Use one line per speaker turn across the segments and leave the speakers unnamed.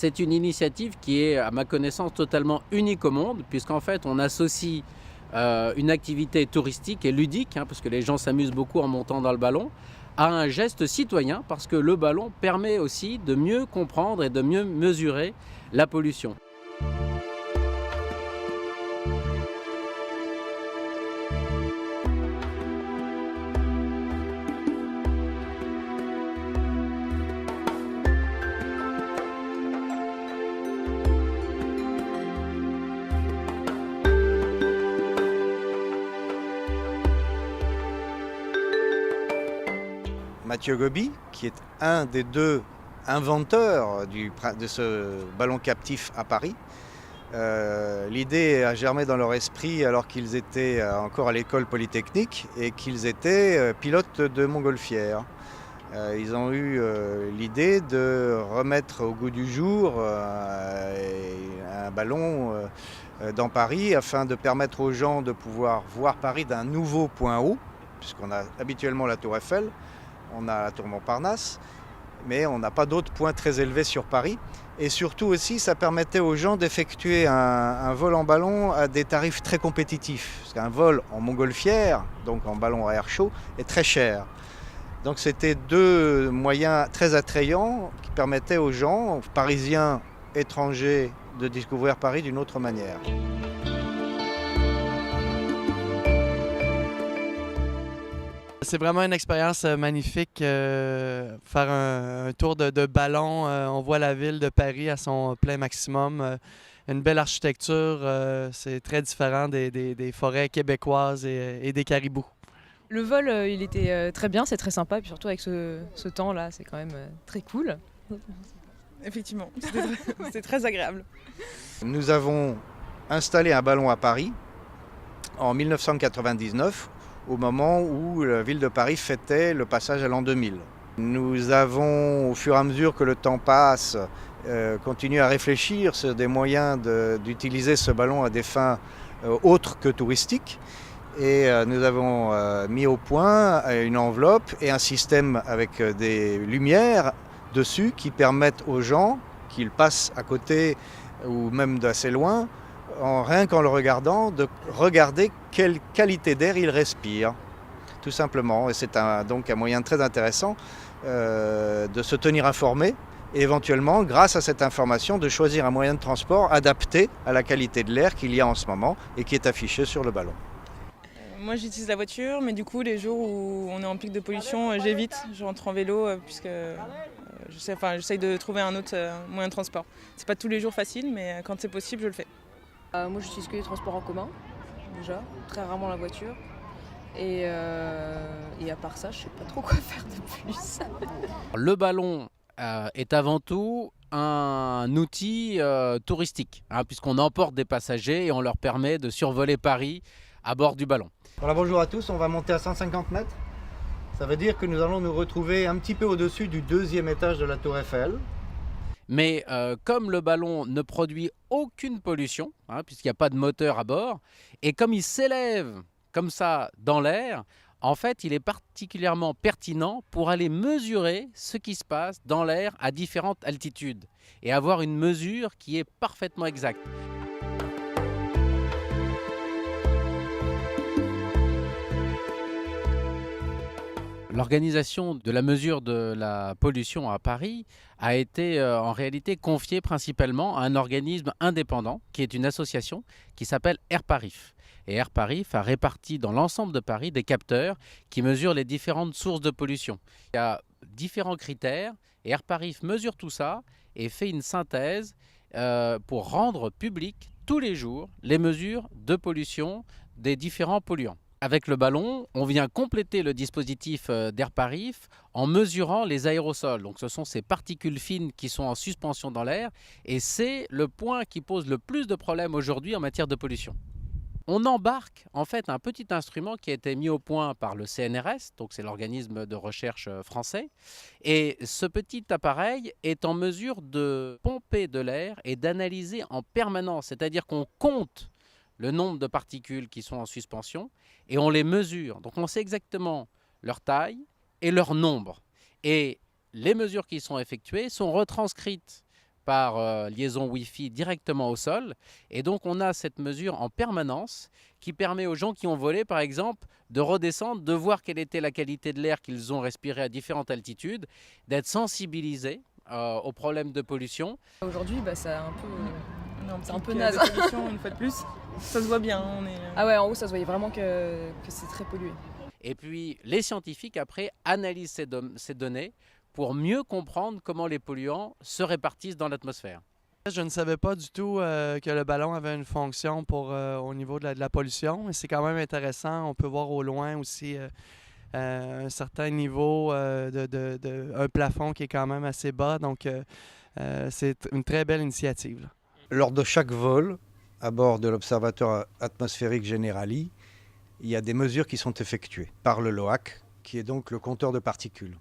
C'est une initiative qui est, à ma connaissance, totalement unique au monde, puisqu'en fait, on associe une activité touristique et ludique, parce que les gens s'amusent beaucoup en montant dans le ballon, à un geste citoyen, parce que le ballon permet aussi de mieux comprendre et de mieux mesurer la pollution.
Mathieu Gobi, qui est un des deux inventeurs de ce ballon captif à Paris. L'idée a germé dans leur esprit alors qu'ils étaient encore à l'école polytechnique et qu'ils étaient pilotes de montgolfière. Ils ont eu l'idée de remettre au goût du jour un ballon dans Paris afin de permettre aux gens de pouvoir voir Paris d'un nouveau point haut, puisqu'on a habituellement la Tour Eiffel. On a la tour Montparnasse, mais on n'a pas d'autres points très élevés sur Paris. Et surtout aussi, ça permettait aux gens d'effectuer un vol en ballon à des tarifs très compétitifs. Parce qu'un vol en montgolfière, donc en ballon à air chaud, est très cher. Donc c'était deux moyens très attrayants qui permettaient aux gens, parisiens, étrangers, de découvrir Paris d'une autre manière.
C'est vraiment une expérience magnifique, faire un tour de ballon. On voit la ville de Paris à son plein maximum. Une belle architecture, c'est très différent des forêts québécoises et des caribous.
Le vol, il était très bien, c'est très sympa, et puis surtout avec ce temps-là, c'est quand même très cool.
Effectivement, c'était très agréable.
Nous avons installé un ballon à Paris en 1999, au moment où la ville de Paris fêtait le passage à l'an 2000. Nous avons, au fur et à mesure que le temps passe, continué à réfléchir sur des moyens d'utiliser ce ballon à des fins autres que touristiques. Et nous avons mis au point une enveloppe et un système avec des lumières dessus qui permettent aux gens, qu'ils passent à côté ou même d'assez loin, rien qu'en le regardant, de regarder quelle qualité d'air il respire, tout simplement. Et c'est donc un moyen très intéressant de se tenir informé et éventuellement, grâce à cette information, de choisir un moyen de transport adapté à la qualité de l'air qu'il y a en ce moment et qui est affiché sur le ballon.
Moi j'utilise la voiture, mais du coup les jours où on est en pic de pollution, j'évite, je rentre en vélo puisque j'essaye de trouver un autre moyen de transport. C'est pas tous les jours facile, mais quand c'est possible, je le fais.
Moi, j'utilise que les transports en commun, déjà, très rarement la voiture. Et à part ça, je sais pas trop quoi faire de plus.
Le ballon est avant tout un outil touristique, puisqu'on emporte des passagers et on leur permet de survoler Paris à bord du ballon.
Voilà, bonjour à tous, on va monter à 150 mètres. Ça veut dire que nous allons nous retrouver un petit peu au-dessus du 2e étage de la Tour Eiffel.
Mais comme le ballon ne produit aucune pollution, puisqu'il n'y a pas de moteur à bord, et comme il s'élève comme ça dans l'air, en fait, il est particulièrement pertinent pour aller mesurer ce qui se passe dans l'air à différentes altitudes et avoir une mesure qui est parfaitement exacte. L'organisation de la mesure de la pollution à Paris a été en réalité confiée principalement à un organisme indépendant qui est une association qui s'appelle Airparif. Et Airparif a réparti dans l'ensemble de Paris des capteurs qui mesurent les différentes sources de pollution. Il y a différents critères et Airparif mesure tout ça et fait une synthèse pour rendre public tous les jours les mesures de pollution des différents polluants. Avec le ballon, on vient compléter le dispositif d'Airparif en mesurant les aérosols. Donc ce sont ces particules fines qui sont en suspension dans l'air et c'est le point qui pose le plus de problèmes aujourd'hui en matière de pollution. On embarque en fait un petit instrument qui a été mis au point par le CNRS, donc c'est l'organisme de recherche français. Et ce petit appareil est en mesure de pomper de l'air et d'analyser en permanence, c'est-à-dire qu'on compte le nombre de particules qui sont en suspension et on les mesure. Donc on sait exactement leur taille et leur nombre. Et les mesures qui sont effectuées sont retranscrites par liaison Wi-Fi directement au sol. Et donc on a cette mesure en permanence qui permet aux gens qui ont volé, par exemple, de redescendre, de voir quelle était la qualité de l'air qu'ils ont respiré à différentes altitudes, d'être sensibilisés aux problèmes de pollution.
Aujourd'hui, c'est un peu...
On est en
C'est un
pic
peu
de
naze.
pollution une fois de plus. Ça se voit bien.
Ah ouais, en haut, ça se voyait vraiment que c'est très pollué.
Et puis les scientifiques, après, analysent ces données pour mieux comprendre comment les polluants se répartissent dans l'atmosphère.
Je ne savais pas du tout que le ballon avait une fonction au niveau de la pollution. Et c'est quand même intéressant. On peut voir au loin aussi un certain niveau, un plafond qui est quand même assez bas. Donc, c'est une très belle initiative, là.
Lors de chaque vol, à bord de l'Observatoire atmosphérique Generali, il y a des mesures qui sont effectuées par le LOAC, qui est donc le compteur de particules.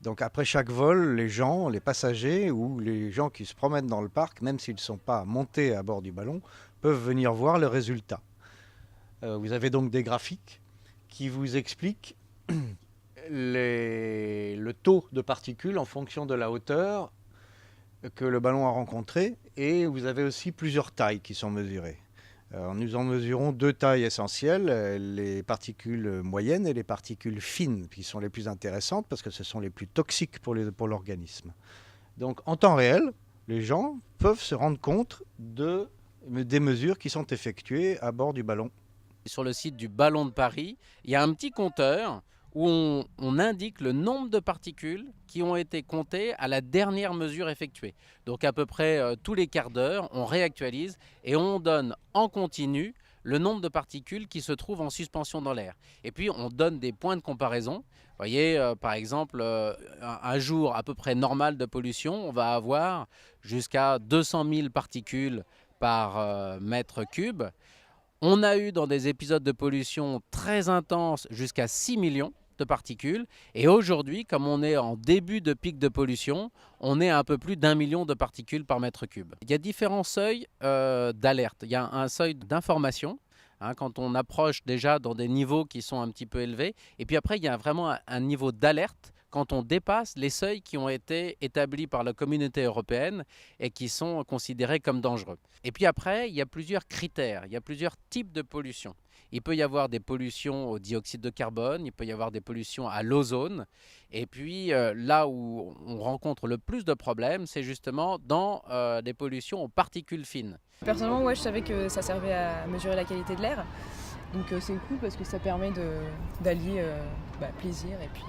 Donc après chaque vol, les passagers ou les gens qui se promènent dans le parc, même s'ils ne sont pas montés à bord du ballon, peuvent venir voir le résultat. Vous avez donc des graphiques qui vous expliquent le taux de particules en fonction de la hauteur que le ballon a rencontré, et vous avez aussi plusieurs tailles qui sont mesurées. Nous en mesurons 2 tailles essentielles, les particules moyennes et les particules fines, qui sont les plus intéressantes parce que ce sont les plus toxiques pour l'organisme. Donc en temps réel, les gens peuvent se rendre compte des mesures qui sont effectuées à bord du ballon.
Sur le site du Ballon de Paris, il y a un petit compteur où on indique le nombre de particules qui ont été comptées à la dernière mesure effectuée. Donc à peu près tous les quarts d'heure, on réactualise et on donne en continu le nombre de particules qui se trouvent en suspension dans l'air. Et puis on donne des points de comparaison. Vous voyez, par exemple, un jour à peu près normal de pollution, on va avoir jusqu'à 200 000 particules par mètre cube. On a eu dans des épisodes de pollution très intenses jusqu'à 6 millions de particules. Et aujourd'hui, comme on est en début de pic de pollution, on est à un peu plus d'1 million de particules par mètre cube. Il y a différents seuils d'alerte. Il y a un seuil d'information, quand on approche déjà dans des niveaux qui sont un petit peu élevés. Et puis après, il y a vraiment un niveau d'alerte quand on dépasse les seuils qui ont été établis par la communauté européenne et qui sont considérés comme dangereux. Et puis après, il y a plusieurs critères, il y a plusieurs types de pollution. Il peut y avoir des pollutions au dioxyde de carbone, il peut y avoir des pollutions à l'ozone. Et puis là où on rencontre le plus de problèmes, c'est justement dans des pollutions aux particules fines.
Personnellement, je savais que ça servait à mesurer la qualité de l'air. Donc c'est cool parce que ça permet d'allier plaisir et puis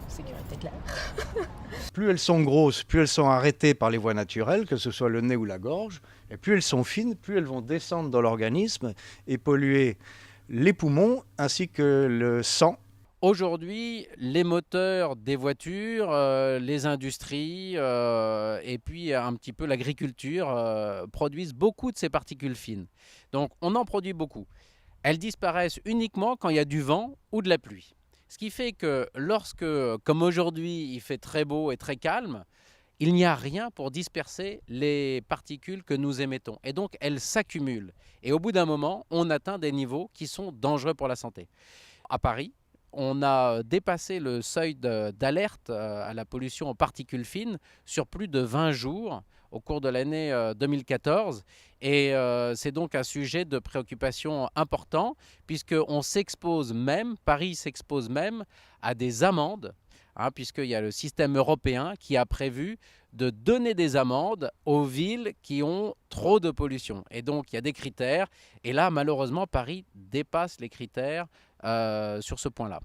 sécurité de l'air.
Plus elles sont grosses, plus elles sont arrêtées par les voies naturelles, que ce soit le nez ou la gorge, et plus elles sont fines, plus elles vont descendre dans l'organisme et polluer les poumons ainsi que le sang.
Aujourd'hui, les moteurs des voitures, les industries et puis un petit peu l'agriculture produisent beaucoup de ces particules fines. Donc on en produit beaucoup. Elles disparaissent uniquement quand il y a du vent ou de la pluie. Ce qui fait que lorsque, comme aujourd'hui, il fait très beau et très calme, il n'y a rien pour disperser les particules que nous émettons. Et donc, elles s'accumulent. Et au bout d'un moment, on atteint des niveaux qui sont dangereux pour la santé. À Paris, on a dépassé le seuil d'alerte à la pollution aux particules fines sur plus de 20 jours au cours de l'année 2014. Et c'est donc un sujet de préoccupation important puisqu'on s'expose même, Paris s'expose même à des amendes, puisqu'il y a le système européen qui a prévu de donner des amendes aux villes qui ont trop de pollution. Et donc il y a des critères. Et là, malheureusement, Paris dépasse les critères sur ce point-là.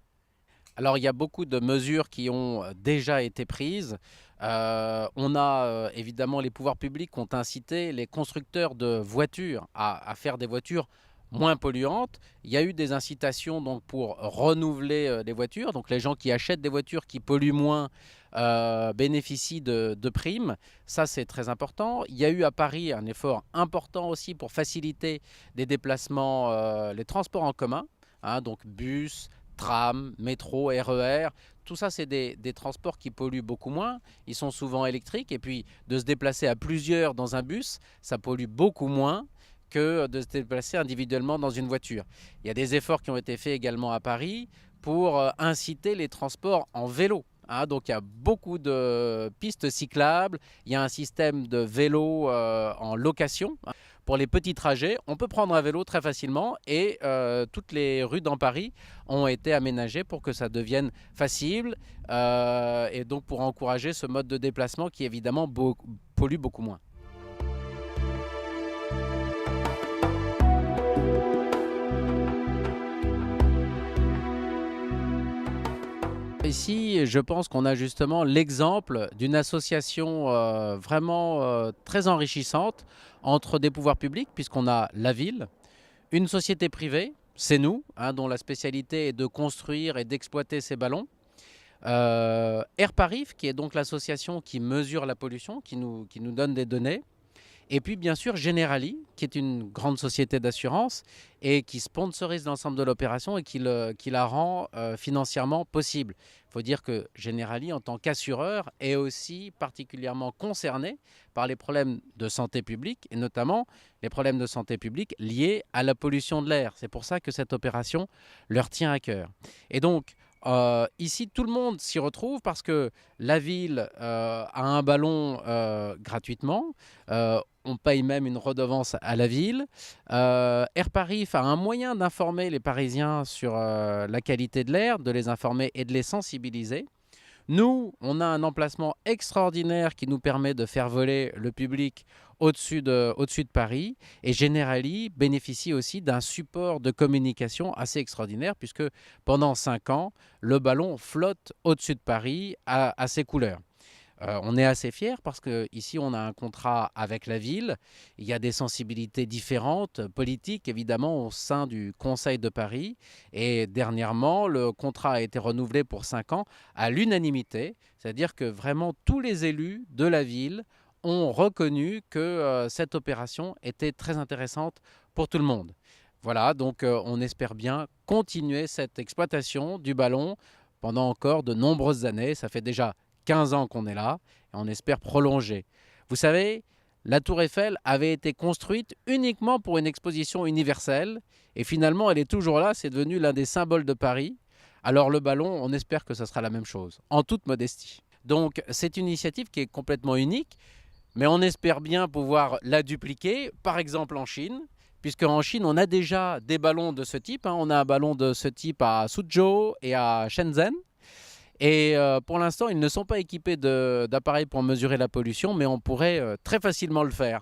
Alors il y a beaucoup de mesures qui ont déjà été prises. On a évidemment les pouvoirs publics qui ont incité les constructeurs de voitures à faire des voitures moins polluantes. Il y a eu des incitations donc, pour renouveler les voitures. Donc les gens qui achètent des voitures qui polluent moins bénéficient de primes. Ça, c'est très important. Il y a eu à Paris un effort important aussi pour faciliter les déplacements, les transports en commun, donc bus, tram, métro, RER, tout ça c'est des transports qui polluent beaucoup moins, ils sont souvent électriques et puis de se déplacer à plusieurs dans un bus, ça pollue beaucoup moins que de se déplacer individuellement dans une voiture. Il y a des efforts qui ont été faits également à Paris pour inciter les transports en vélo. hein, donc il y a beaucoup de pistes cyclables, il y a un système de vélos en location. Pour les petits trajets, on peut prendre un vélo très facilement et toutes les rues dans Paris ont été aménagées pour que ça devienne facile et donc pour encourager ce mode de déplacement qui évidemment pollue beaucoup moins. Ici, je pense qu'on a justement l'exemple d'une association vraiment très enrichissante entre des pouvoirs publics, puisqu'on a la ville, une société privée, c'est nous, hein, dont la spécialité est de construire et d'exploiter ces ballons, Airparif, qui est donc l'association qui mesure la pollution, qui nous donne des données, et puis bien sûr Generali, qui est une grande société d'assurance et qui sponsorise l'ensemble de l'opération et qui la rend financièrement possible. Il faut dire que Generali, en tant qu'assureur, est aussi particulièrement concerné par les problèmes de santé publique et notamment les problèmes de santé publique liés à la pollution de l'air. C'est pour ça que cette opération leur tient à cœur. Et donc, ici, tout le monde s'y retrouve parce que la ville a un ballon gratuitement. On paye même une redevance à la ville. Airparif a un moyen d'informer les Parisiens sur la qualité de l'air, de les informer et de les sensibiliser. Nous, on a un emplacement extraordinaire qui nous permet de faire voler le public au-dessus de Paris. Et Generali bénéficie aussi d'un support de communication assez extraordinaire puisque pendant 5 ans, le ballon flotte au-dessus de Paris à ses couleurs. On est assez fiers parce qu'ici, on a un contrat avec la ville. Il y a des sensibilités différentes, politiques évidemment, au sein du Conseil de Paris. Et dernièrement, le contrat a été renouvelé pour 5 ans à l'unanimité. C'est-à-dire que vraiment tous les élus de la ville ont reconnu que cette opération était très intéressante pour tout le monde. Voilà, donc on espère bien continuer cette exploitation du ballon pendant encore de nombreuses années. Ça fait déjà 15 ans qu'on est là et on espère prolonger. Vous savez, la Tour Eiffel avait été construite uniquement pour une exposition universelle et finalement elle est toujours là, c'est devenu l'un des symboles de Paris. Alors le ballon, on espère que ce sera la même chose, en toute modestie. Donc c'est une initiative qui est complètement unique, mais on espère bien pouvoir la dupliquer, par exemple en Chine, puisque en Chine on a déjà des ballons de ce type. On a un ballon de ce type à Suzhou et à Shenzhen. Et pour l'instant, ils ne sont pas équipés d'appareils pour mesurer la pollution, mais on pourrait très facilement le faire.